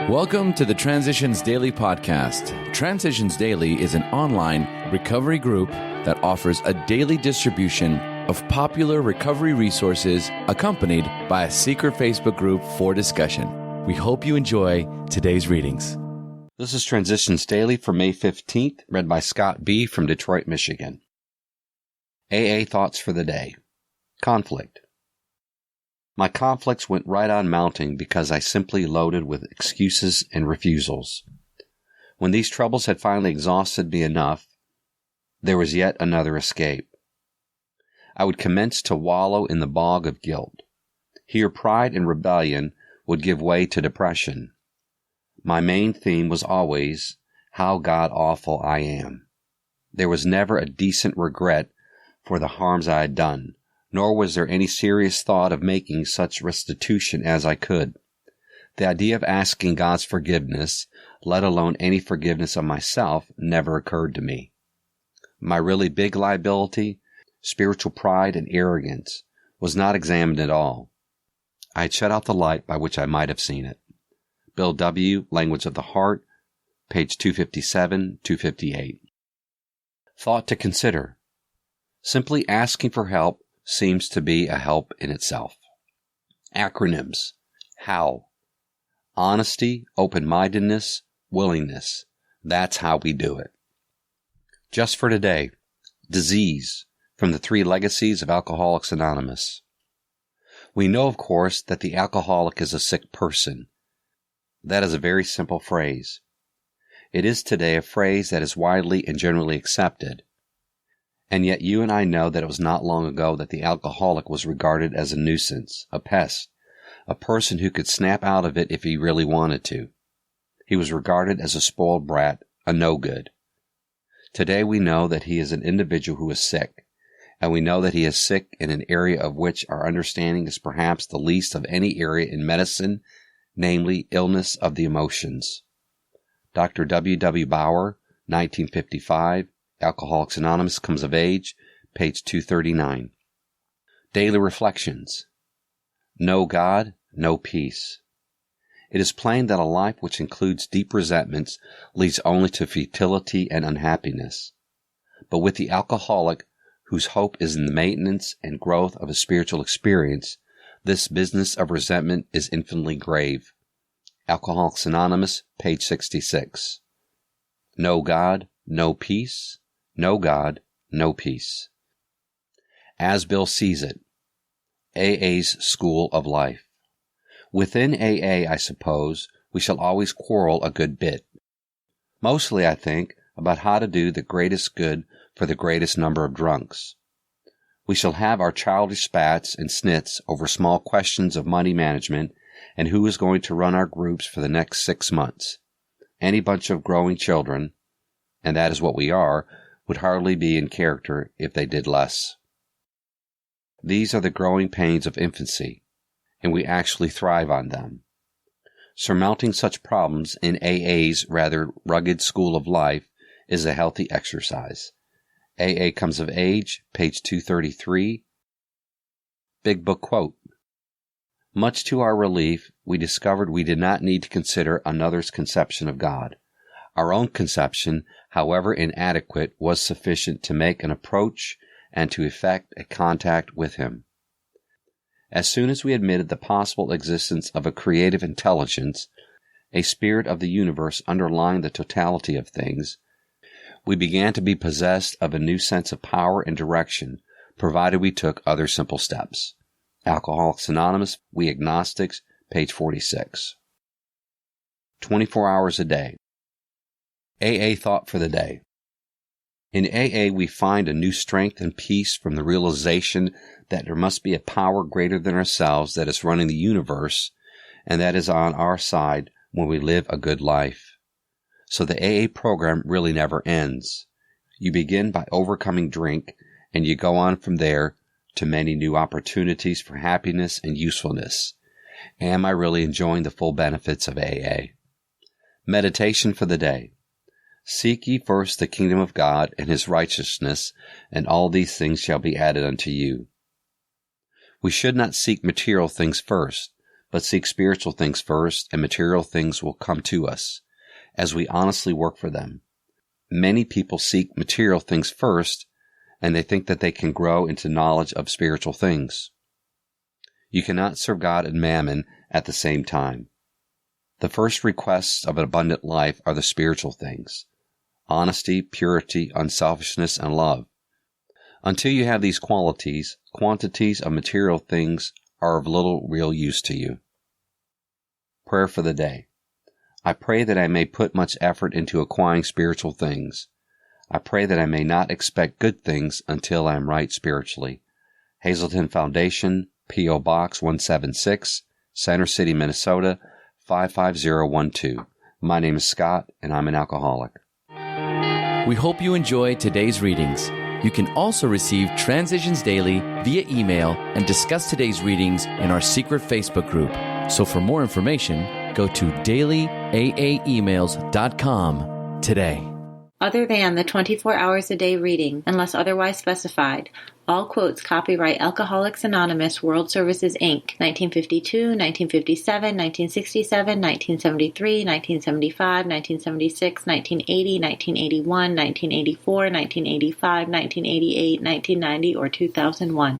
Welcome to the Transitions Daily podcast. Transitions Daily is an online recovery group that offers a daily distribution of popular recovery resources accompanied by a secret Facebook group for discussion. We hope you enjoy today's readings. This is Transitions Daily for May 15th, read by Scott B. from Detroit, Michigan. AA Thoughts for the Day. Conflict. My conflicts went right on mounting because I simply loaded with excuses and refusals. When these troubles had finally exhausted me enough, there was yet another escape. I would commence to wallow in the bog of guilt. Here pride and rebellion would give way to depression. My main theme was always, how god-awful I am. There was never a decent regret for the harms I had done, nor was there any serious thought of making such restitution as I could. The idea of asking God's forgiveness, let alone any forgiveness of myself, never occurred to me. My really big liability, spiritual pride and arrogance, was not examined at all. I had shut out the light by which I might have seen it. Bill W., Language of the Heart, page 257, 258. Thought to consider. Simply asking for help seems to be a help in itself. Acronyms. HOW. Honesty, open-mindedness, willingness. That's how we do it. Just for today. Disease, from the 3 legacies of Alcoholics Anonymous. We know, of course, that the alcoholic is a sick person. That is a very simple phrase. It is today a phrase that is widely and generally accepted. And yet you and I know that it was not long ago that the alcoholic was regarded as a nuisance, a pest, a person who could snap out of it if he really wanted to. He was regarded as a spoiled brat, a no-good. Today we know that he is an individual who is sick, and we know that he is sick in an area of which our understanding is perhaps the least of any area in medicine, namely illness of the emotions. Dr. W. W. Bauer, 1955, Alcoholics Anonymous Comes of Age, page 239. Daily Reflections. No God, no peace. It is plain that a life which includes deep resentments leads only to futility and unhappiness. But with the alcoholic, whose hope is in the maintenance and growth of a spiritual experience, this business of resentment is infinitely grave. Alcoholics Anonymous, page 66. No God, no peace. No God, no peace. As Bill sees it. AA's School of Life. Within AA, I suppose, we shall always quarrel a good bit. Mostly, I think, about how to do the greatest good for the greatest number of drunks. We shall have our childish spats and snits over small questions of money management and who is going to run our groups for the next 6 months. Any bunch of growing children, and that is what we are, would hardly be in character if they did less. These are the growing pains of infancy, and we actually thrive on them. Surmounting such problems in AA's rather rugged school of life is a healthy exercise. AA Comes of Age, page 233. Big Book Quote. Much to our relief, we discovered we did not need to consider another's conception of God. Our own conception, however inadequate, was sufficient to make an approach and to effect a contact with Him. As soon as we admitted the possible existence of a creative intelligence, a spirit of the universe underlying the totality of things, we began to be possessed of a new sense of power and direction, provided we took other simple steps. Alcoholics Anonymous, We Agnostics, page 46. 24 hours a day. AA Thought for the Day. In AA, we find a new strength and peace from the realization that there must be a power greater than ourselves that is running the universe, and that is on our side when we live a good life. So the AA program really never ends. You begin by overcoming drink, and you go on from there to many new opportunities for happiness and usefulness. Am I really enjoying the full benefits of AA? Meditation for the day. Seek ye first the kingdom of God and His righteousness, and all these things shall be added unto you. We should not seek material things first, but seek spiritual things first, and material things will come to us as we honestly work for them. Many people seek material things first, and they think that they can grow into knowledge of spiritual things. You cannot serve God and mammon at the same time. The first requests of an abundant life are the spiritual things: honesty, purity, unselfishness, and love. Until you have these qualities, quantities of material things are of little real use to you. Prayer for the day. I pray that I may put much effort into acquiring spiritual things. I pray that I may not expect good things until I am right spiritually. Hazelton Foundation, P.O. Box 176, Center City, Minnesota, 55012. My name is Scott, and I'm an alcoholic. We hope you enjoy today's readings. You can also receive Transitions Daily via email and discuss today's readings in our secret Facebook group. So for more information, go to dailyaaemails.com today. Other than the 24 hours a day reading, unless otherwise specified, all quotes copyright Alcoholics Anonymous World Services, Inc., 1952, 1957, 1967, 1973, 1975, 1976, 1980, 1981, 1984, 1985, 1988, 1990, or 2001.